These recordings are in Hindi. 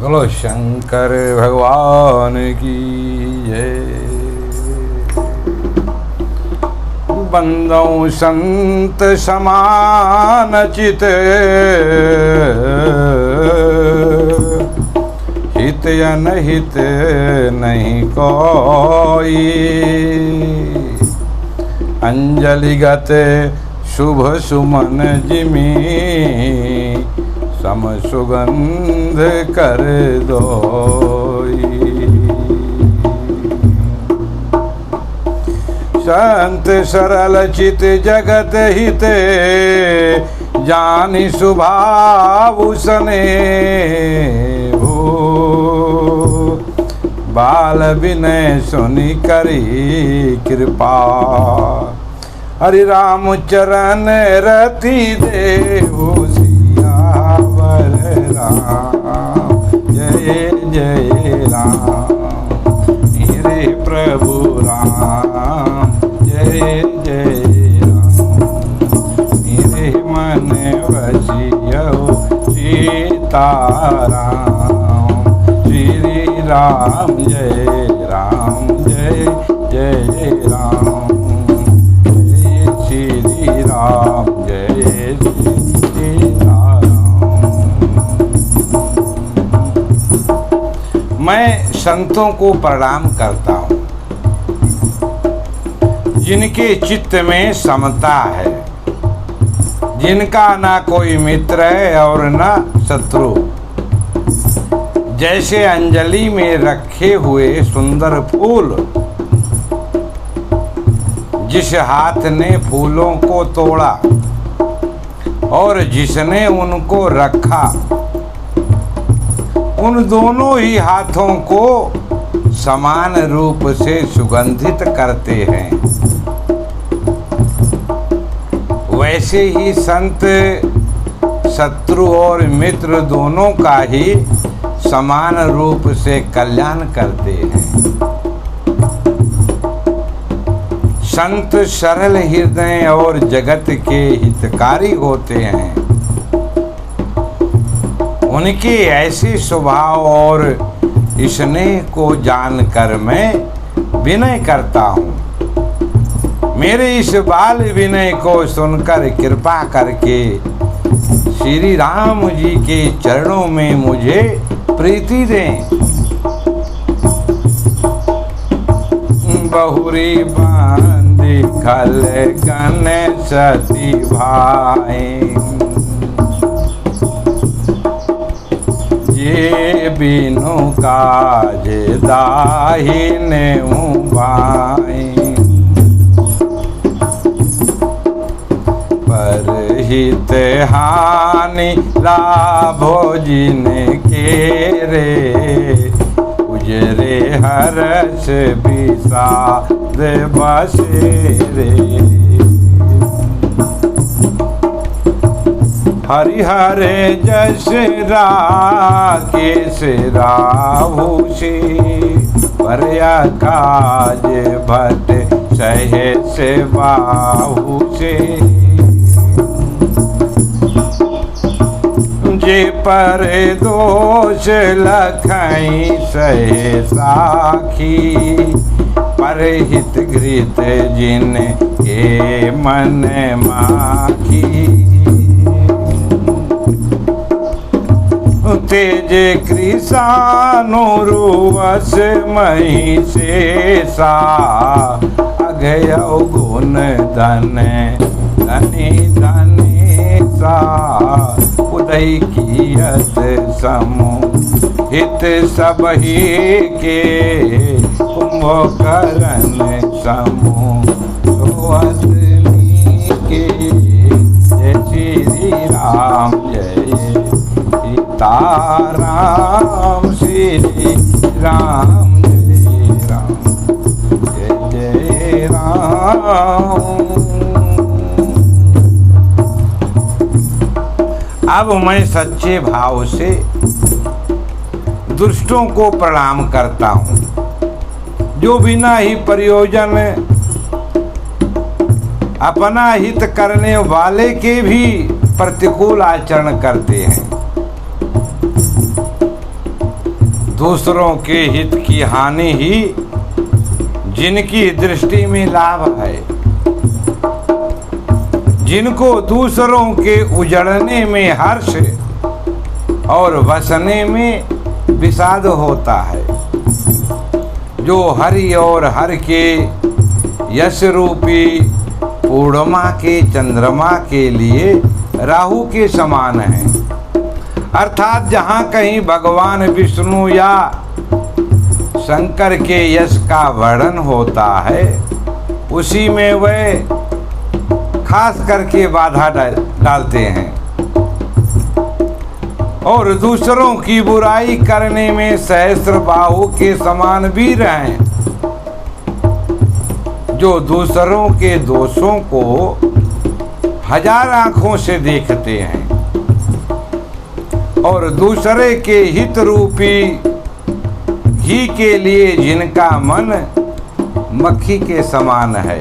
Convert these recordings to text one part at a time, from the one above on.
बोलो शंकर भगवान की जय। बंदौ संत समान चित, हित अनहित नहीं कोई। अंजलिगत शुभ सुमन जिमी, सम सुगंध कर दोई। संत सरल चित जगत हिते, जानि स्वभाव सने भो। बाल विनय सुनि करी कृपा, हरि राम चरण रति देहु। सियावर राम जय जय राम, मेरे प्रभु राम जय जय राम। मेरे मन बसियो सीताराम, श्री राम जय जय राम, जय श्री राम जय श्री राम। मैं संतों को प्रणाम करता हूँ जिनके चित्त में समता है, जिनका ना कोई मित्र है और ना शत्रु। जैसे अंजलि में रखे हुए सुंदर फूल, जिस हाथ ने फूलों को तोड़ा और जिसने उनको रखा, उन दोनों ही हाथों को समान रूप से सुगंधित करते हैं। वैसे ही संत शत्रु और मित्र दोनों का ही समान रूप से कल्याण करते हैं। संत सरल हृदय और जगत के हितकारी होते हैं। उनके ऐसे स्वभाव और स्नेह को जानकर मैं विनय करता हूँ। मेरे इस बाल विनय को सुनकर कृपा करके श्री राम जी के चरणों में मुझे प्रीति दें। बहुरी बांधी खल गन सती भाई, ये बिनु काज दाहिने भाई। पर हित हानि लाभो जिनके रे, उजरे हर्ष विषाद बसेरे। हरिहरे जस राकेश राहुषी, परया काज भट सहस बाहुषी। जे पर दोष लखई सहे साखी, परहित घृत जिन के मन माखी। तेज कृषानुरुवस मही शेषा, अघय गुण धन धनी धनेसा। उदय कियत समुहित सबही के, कुंभकर्ण समूह के। जय श्री राम जय सीताराम, श्री राम जय राम जय जय राम। अब मैं सच्चे भाव से दुष्टों को प्रणाम करता हूँ, जो बिना ही प्रयोजन अपना हित करने वाले के भी प्रतिकूल आचरण करते हैं। दूसरों के हित की हानि ही जिनकी दृष्टि में लाभ है, जिनको दूसरों के उजड़ने में हर्ष और बसने में विषाद होता है, जो हरि और हर के यश रूपी पूर्णिमा के चंद्रमा के लिए राहु के समान है। अर्थात जहाँ कहीं भगवान विष्णु या शंकर के यश का वर्णन होता है, उसी में वे खास करके बाधा डालते हैं और दूसरों की बुराई करने में सहस्त्र बाहु के समान वीर हैं, जो दूसरों के दोषों को हजार आंखों से देखते हैं और दूसरे के हित रूपी घी के लिए जिनका मन मक्खी के समान है।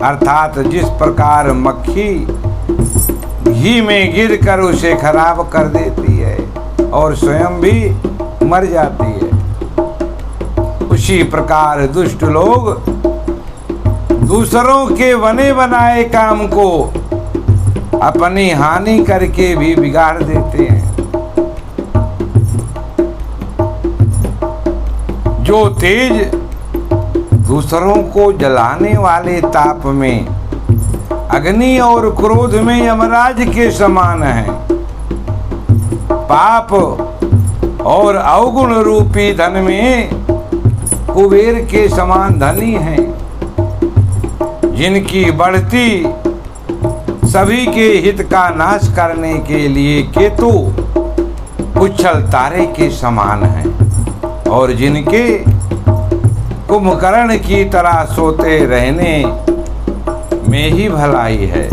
अर्थात जिस प्रकार मक्खी घी में गिरकर उसे खराब कर देती है और स्वयं भी मर जाती है, उसी प्रकार दुष्ट लोग दूसरों के बने बनाए काम को अपनी हानि करके भी बिगाड़ देते हैं। जो तेज दूसरों को जलाने वाले ताप में अग्नि और क्रोध में यमराज के समान है, पाप और अवगुण रूपी धन में कुबेर के समान धनी हैं, जिनकी बढ़ती सभी के हित का नाश करने के लिए केतु उच्छल तारे के समान हैं और जिनके कुंभकर्ण की तरह सोते रहने में ही भलाई है।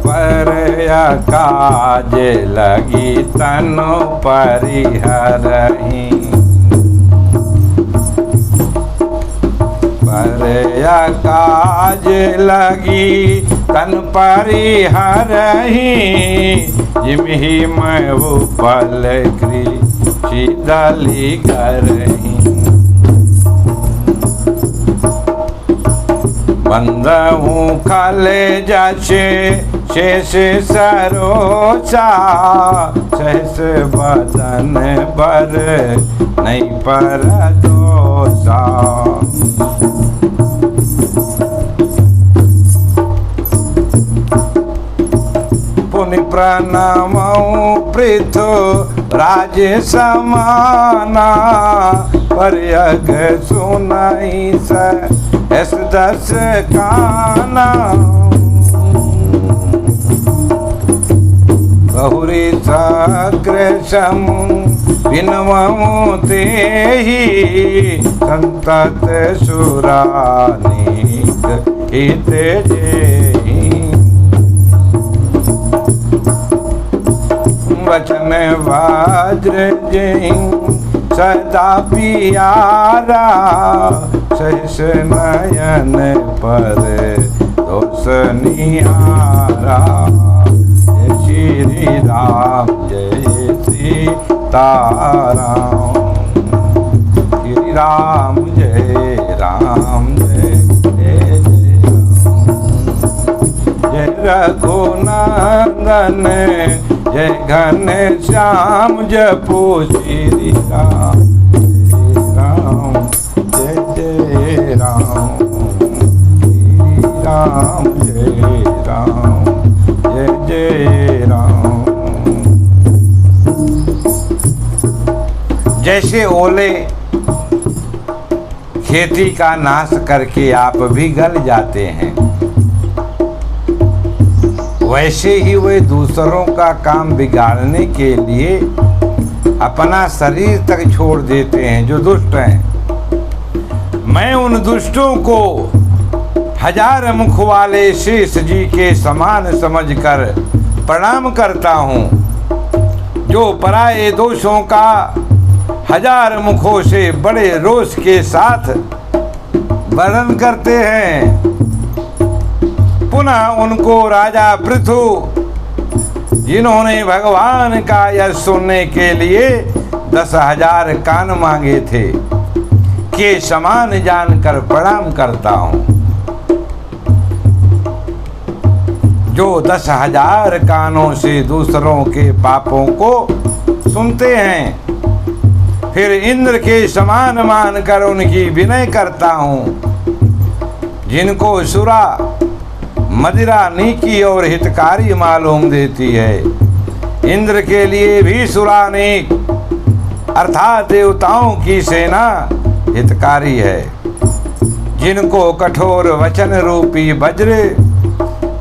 पर काज लगी तनु परिहरहि, पर काज लगी तन परिहरहि, जिमहि मैं वो पल कृषि दली करहि। बंदहूँ खले जाचे शेष सरोचा, सहस बदन बर नहीं पर दोषा। पुनि प्रणमऊ पृथु राज समाना, पर्यग सुनाई एस दस काना। बहुरी सकृशम विनमऊ तेहि, संतत सुरानीक हित जेहि। वचन वज्र जेहि सदा पियारा, सहस नयन पर दोष निहारा। जय श्री राम जय सीताराम, श्री राम जय राम जय जय राम। जय रघुनंदन जय घन श्याम, जपो श्री राम जय जय राम, श्री राम जय राम जय जय राम। जैसे ओले खेती का नाश करके आप भी गल जाते हैं, वैसे ही वे दूसरों का काम बिगाड़ने के लिए अपना शरीर तक छोड़ देते हैं जो दुष्ट हैं। मैं उन दुष्टों को हजार मुख वाले शेष जी के समान समझकर प्रणाम करता हूँ, जो पराये दोषों का हजार मुखों से बड़े रोष के साथ वर्णन करते हैं। पुनः उनको राजा पृथु जिन्होंने भगवान का यश सुनने के लिए 10,000 कान मांगे थे, के समान जानकर प्रणाम करता हूँ। जो 10,000 कानों से दूसरों के पापों को सुनते हैं, फिर इंद्र के समान मानकर उनकी विनय करता हूँ। जिनको सुरा मदिरा नीकी और हितकारी मालूम देती है, इंद्र के लिए भी सुरा नेक अर्थात देवताओं की सेना हितकारी है। जिनको कठोर वचन रूपी वज्र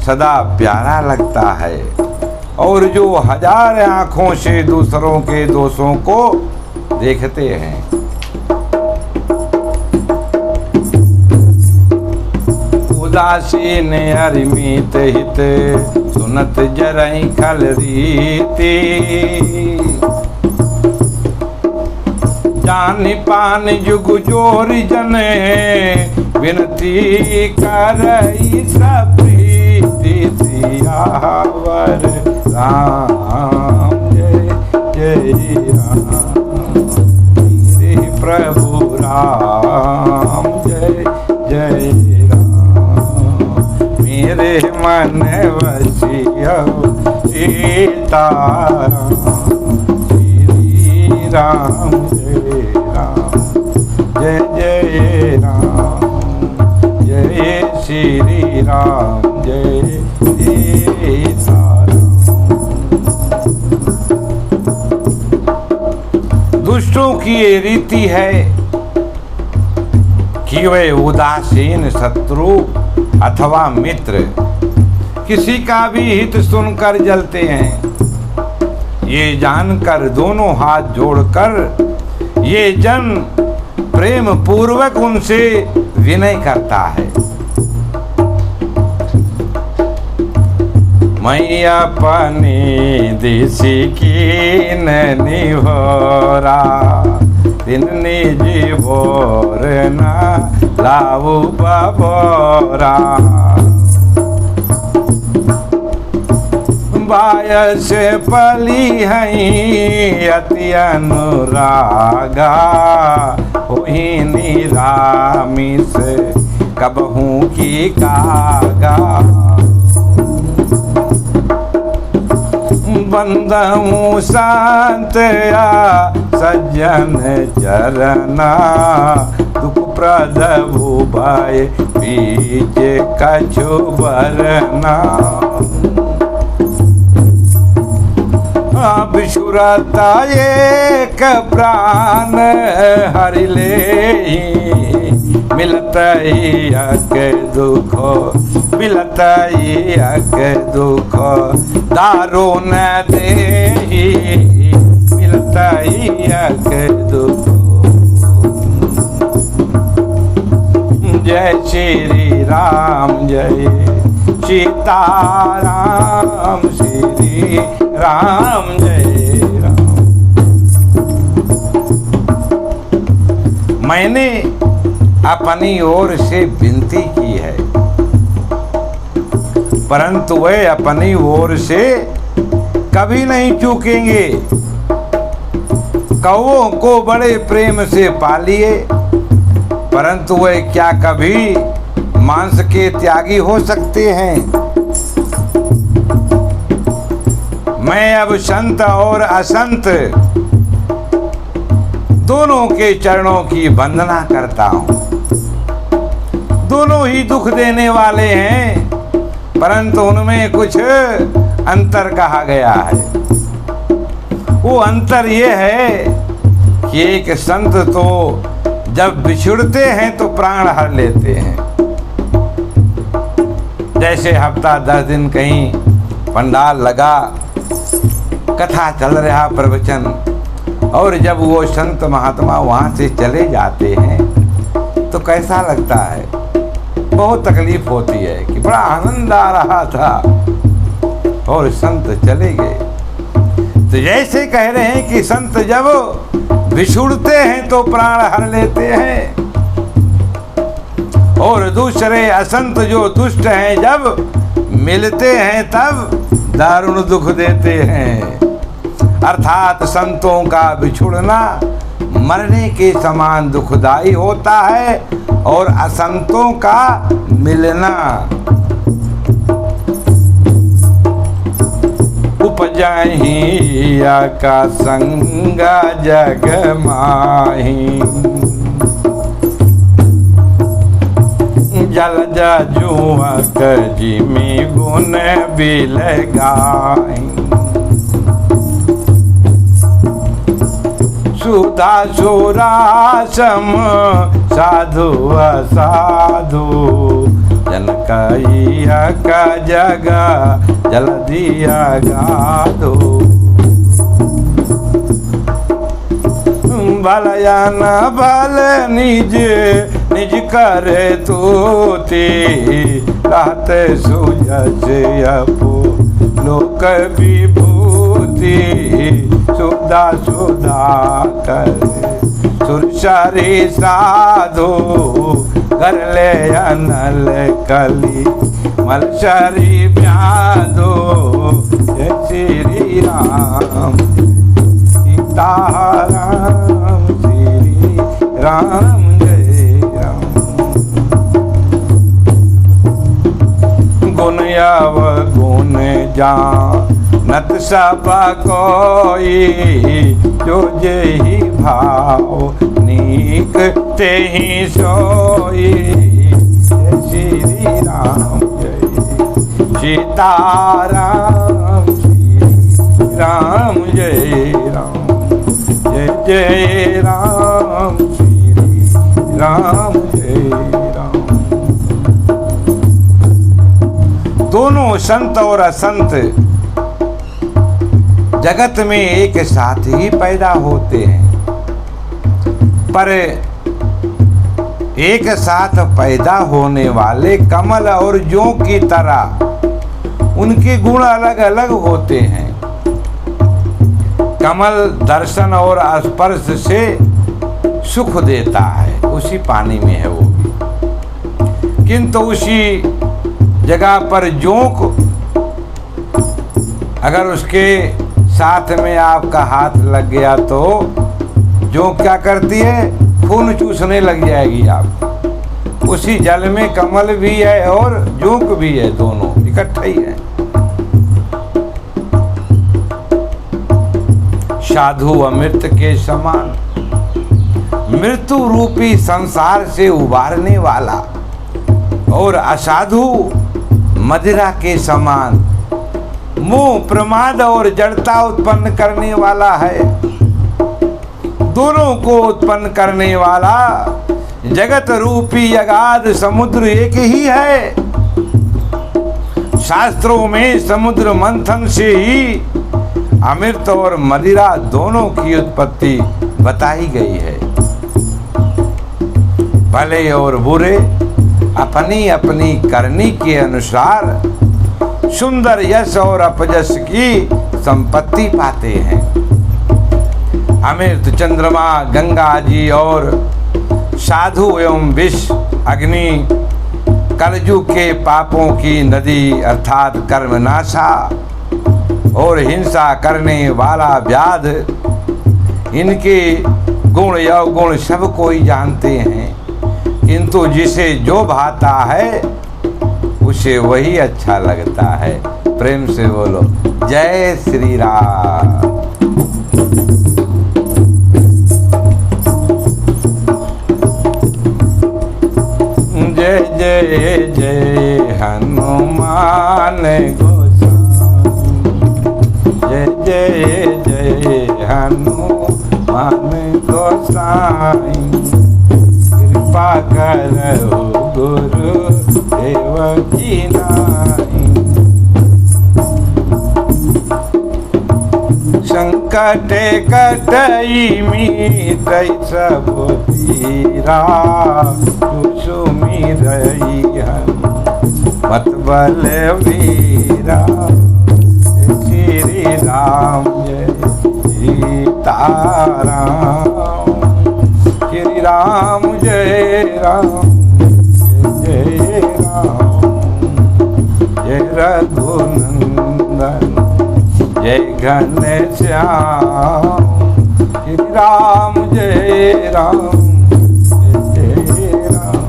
सदा प्यारा लगता है, और जो 1000 आँखों से दूसरों के दोषों को देखते हैं। उदासीन अरिमित हित सुनत जरई खल रीति, जान पान जुग जोर जने विनती करई सब प्रीति। सियावर राम जय जय राम, प्रभु राम जय जय राम। मेरे मन वसिया सीताराम, श्री राम जय राम जय जय राम, जय श्री राम जय सीताराम। दुष्टों की ये रीति है कि वे उदासीन शत्रु अथवा मित्र किसी का भी हित सुनकर जलते हैं। ये जानकर दोनों हाथ जोड़कर ये जन प्रेम पूर्वक उनसे विनय करता है। मैं अपनी देसी की निभोरा, दिन निजी भोर न लाऊ बबोरा। बायस पली हई अति अनुरागा, होही निरामी से कबहू की कागा। बंदहूँ शांत या सज्जन चरना, दुख प्रदभु भय बीच कछु बरना। विशुरता एक प्राण हरि ले, मिलत यक दुख मिलत यक दुख, दारुण देहि मिलत यक दुख। जय श्री राम जय सीताराम, श्री राम जय राम। मैंने अपनी ओर से विनती की है, परंतु वे अपनी ओर से कभी नहीं चूकेंगे। कौओं को बड़े प्रेम से पालिए, परंतु वे क्या कभी मांस के त्यागी हो सकते हैं। मैं अब संत और असंत दोनों के चरणों की वंदना करता हूँ। दोनों ही दुख देने वाले हैं, परंतु उनमें कुछ अंतर कहा गया है। वो अंतर ये है कि एक संत तो जब बिछुड़ते हैं तो प्राण हर लेते हैं। जैसे हफ्ता 10 दिन कहीं पंडाल लगा, कथा चल रहा, प्रवचन, और जब वो संत महात्मा वहाँ से चले जाते हैं तो कैसा लगता है, बहुत तकलीफ होती है कि बड़ा आनंद आ रहा था और संत चले गए। तो जैसे कह रहे हैं कि संत जब बिछुड़ते हैं तो प्राण हर लेते हैं, और दूसरे असंत जो दुष्ट हैं जब मिलते हैं तब दारुण दुख देते हैं। अर्थात संतों का बिछुड़ना मरने के समान दुखदाई होता है और असंतों का मिलना उपजाही का संग जग माही। जल जुआक जिमी गुण बिल गाई। सुधा सुरासम साधु असाधु जनकैया का जगा जल दिया गाधो। भलया न भल निज निज करे तोते रहते सुजस अपो लोक विभूति। सुधा सुधा कर सुरसारी साधो कर ले अनल कली मलसारी व्याधो। जय श्री राम सीताराम श्री राम जय राम। गुण अवगुण जानत सब कोई। जो जेहि भाव नीक तेहि सोई। जय श्री राम जय सीताराम श्री राम जय राम। जय जय राम श्री राम जय राम। दोनों संत और असंत जगत में एक साथ ही पैदा होते हैं, पर एक साथ पैदा होने वाले कमल और जौ की तरह उनके गुण अलग अलग होते हैं। कमल दर्शन और स्पर्श से सुख देता है, उसी पानी में है वो भी। किंतु उसी जगह पर जोंक अगर उसके साथ में आपका हाथ लग गया तो जोंक क्या करती है, खून चूसने लग जाएगी आप। उसी जल में कमल भी है और जोंक भी है, दोनों इकट्ठा ही है। साधु अमृत के समान, मृत्यु रूपी संसार से उबारने वाला, और असाधु मदिरा के समान मोह प्रमाद और जड़ता उत्पन्न करने वाला है। दोनों को उत्पन्न करने वाला जगत रूपी अगाध समुद्र एक ही है। शास्त्रों में समुद्र मंथन से ही अमृत और मदिरा दोनों की उत्पत्ति बताई गई है। भले और बुरे अपनी अपनी करनी के अनुसार सुंदर यश और अपयश की संपत्ति पाते हैं। अमृत चंद्रमा, गंगा जी और साधु एवं विष अग्नि कलयुग के पापों की नदी अर्थात कर्मनाशा और हिंसा करने वाला व्याध, इनके गुण अवगुण सब कोई जानते हैं, किंतु जिसे जो भाता है उसे वही अच्छा लगता है। प्रेम से बोलो जय श्री राम। जय जय जय हनुमान गोसाई। जय जय जय हनुमान गोसाई। कृपा करो गुरु देव की नाई। संकट कटई मीटै सब पीरा। सुमिरई मत बल वीरा। श्री राम जय सीताराम। श्री राम जय राम जय राम जय रघुनंदन। जय घनश्याम, श्री राम जय राम जय राम,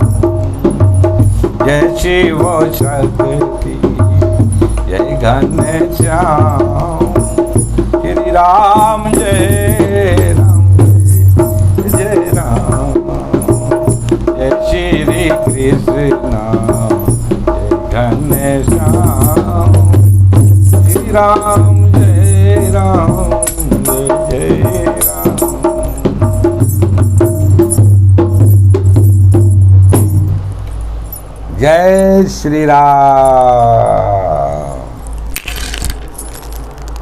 जय शिव शक्ति जय घनश्याम, श्री राम जय राम जय राम, जय श्री कृष्ण जय घनश्याम, श्री राम जय राम जय राम। जय श्री राम।